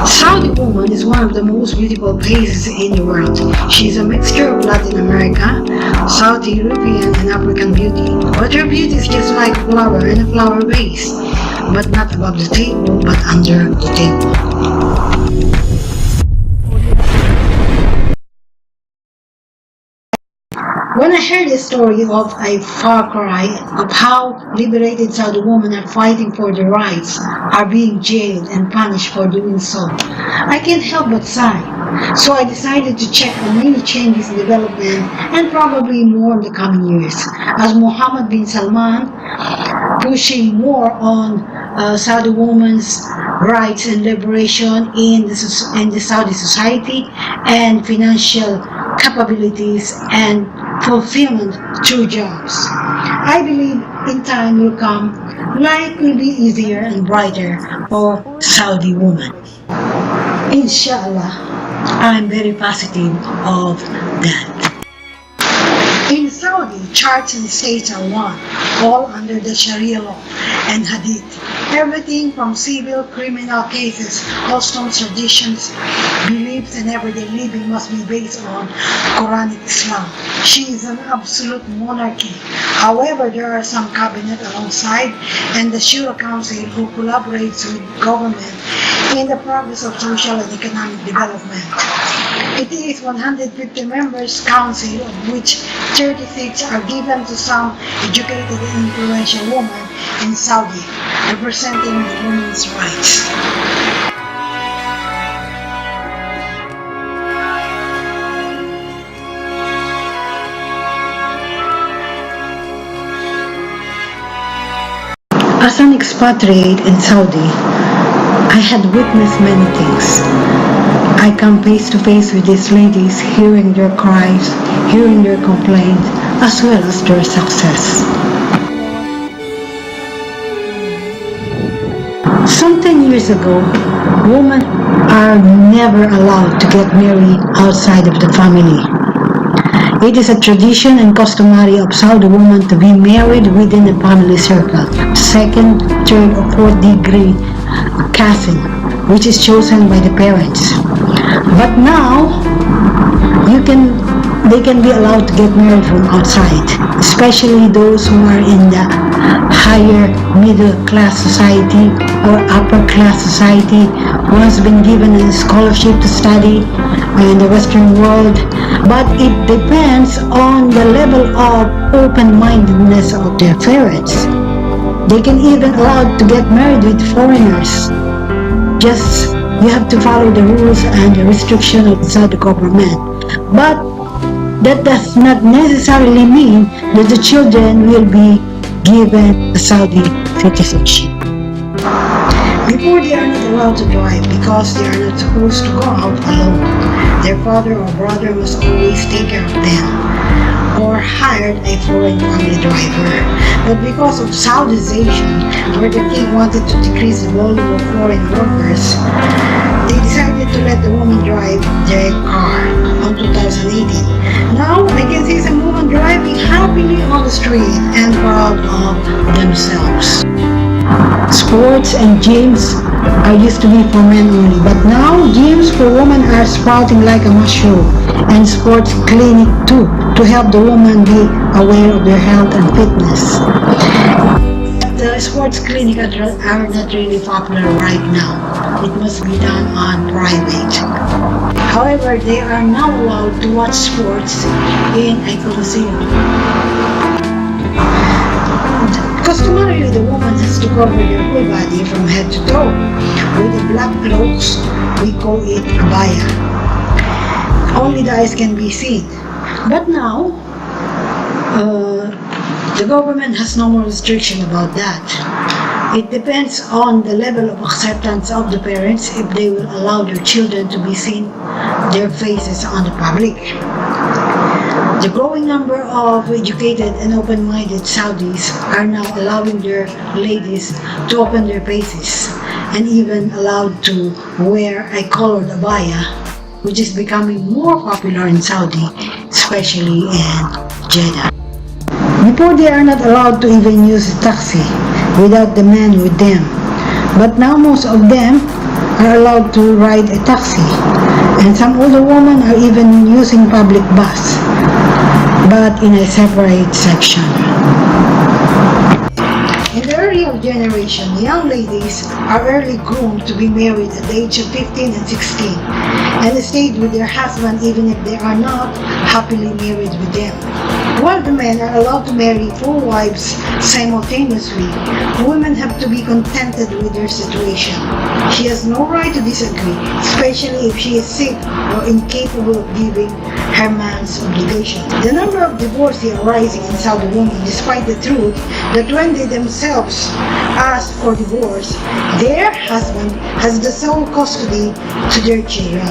Saudi woman is one of the most beautiful places in the world. She is a mixture of Latin America, South European, and African beauty. But her beauty is just like a flower in a flower vase, but not above the table, but under the table. When I heard the story of a far cry of how liberated Saudi women are fighting for their rights, are being jailed and punished for doing so, I can't help but sigh. So I decided to check on many changes in development and probably more in the coming years, as Mohammed bin Salman pushing more on Saudi women's rights and liberation in the Saudi society and financial capabilities and fulfillment through jobs. I believe in time will come, life will be easier and brighter for Saudi women. Inshallah, I'm very positive of that. In Saudi, church and state are one, all under the Sharia law and Hadith. Everything from civil, criminal cases, customs, traditions, beliefs, and everyday living must be based on Quranic Islam. She is an absolute monarchy. However, there are some cabinet alongside and the Shura Council who collaborates with government in the progress of social and economic development. It is 150 members council, of which 36 are given to some educated and influential women in Saudi, representing the women's rights. As an expatriate in Saudi, I had witnessed many things. I come face to face with these ladies, hearing their cries, hearing their complaints, as well as their success. Some 10 years ago, women are never allowed to get married outside of the family. It is a tradition and customary of Saudi women to be married within a family circle, second, third, or fourth degree cousin, which is chosen by the parents. But now, they can be allowed to get married from outside, especially those who are in the higher middle class society or upper class society who has been given a scholarship to study in the Western world. But it depends on the level of open-mindedness of their parents. They can even allow to get married with foreigners. Just you have to follow the rules and the restriction of the Saudi government. But that does not necessarily mean that the children will be given the Saudi citizenship. Before, they are not allowed to drive because they are not supposed to go out alone. Their father or brother must always take care of them, or hired a foreign family driver. But because of Saudization, where the king wanted to decrease the volume of foreign workers, they decided to let the woman drive their car on 2018. Now I can see some women driving happily on the street and proud of themselves. Sports and gyms are used to be for men only, but now gyms for women are sprouting like a mushroom, and sports clinic too, to help the woman be aware of their health and fitness. The sports clinic are not really popular right now. It must be done on private. However, they are now allowed to watch sports in a coliseum. Customarily, the woman has to cover their whole body from head to toe. With the black clothes, we call it abaya. Only the eyes can be seen. But now, the government has no more restriction about that. It depends on the level of acceptance of the parents if they will allow their children to be seen, their faces on the public. The growing number of educated and open-minded Saudis are now allowing their ladies to open their faces and even allowed to wear a colored abaya, which is becoming more popular in Saudi, especially in Jeddah. Before, they are not allowed to even use a taxi without the man with them. But now most of them are allowed to ride a taxi, and some older women are even using public bus, but in a separate section. In the earlier generation, young ladies are early groomed to be married at the age of 15 and 16 and stayed with their husband even if they are not happily married with them. While the men are allowed to marry 4 wives simultaneously, women have to be contented with their situation. She has no right to disagree, especially if she is sick or incapable of giving her man's obligation. The number of divorces are rising in Saudi women despite the truth that when they themselves ask for divorce, their husband has the sole custody to their children.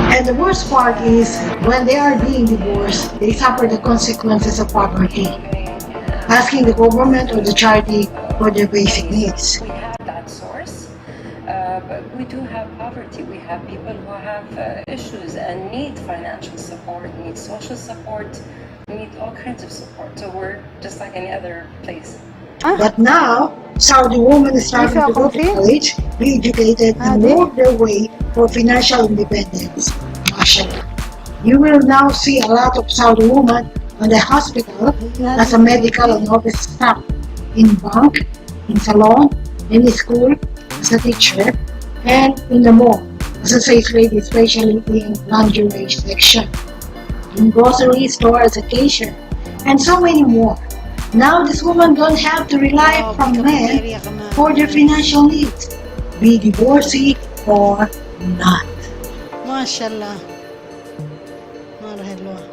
And the worst part is, when they are being divorced, they suffer the consequences of poverty, asking the government or the charity for their basic needs. We have that source, but we do have poverty. We have people who have issues and need financial support, need social support, need all kinds of support. So we're just like any other place. But now, Saudi women are starting to go to college, be educated, and work their way for financial independence. MashaAllah. You will now see a lot of Saudi women on the hospital as a medical and office staff, in bank, in salon, in school, as a teacher, and in the mall, as a sales lady, especially in lingerie section, in grocery store as a cashier, and so many more. Now this woman don't have to rely from men for their financial needs, be divorcee or not. MashaAllah. Marhaba.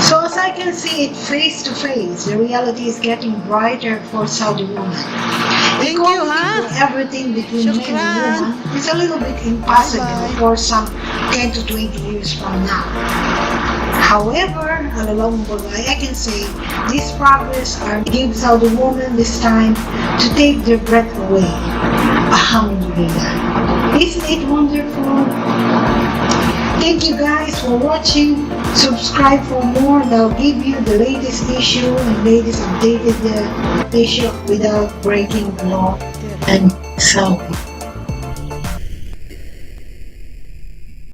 So as I can see it face to face, the reality is getting brighter for Saudi women. Thank you, Equality with everything between men and women is a little bit impossible for some 10 to 20 years from now. However, alalong bagay, I can say this progress gives Saudi women this time to take their breath away. Alhamdulillah. Isn't it wonderful? Thank you guys for watching. Subscribe for more, and I'll give you the latest issue and latest updated issue without breaking the law and Saudi.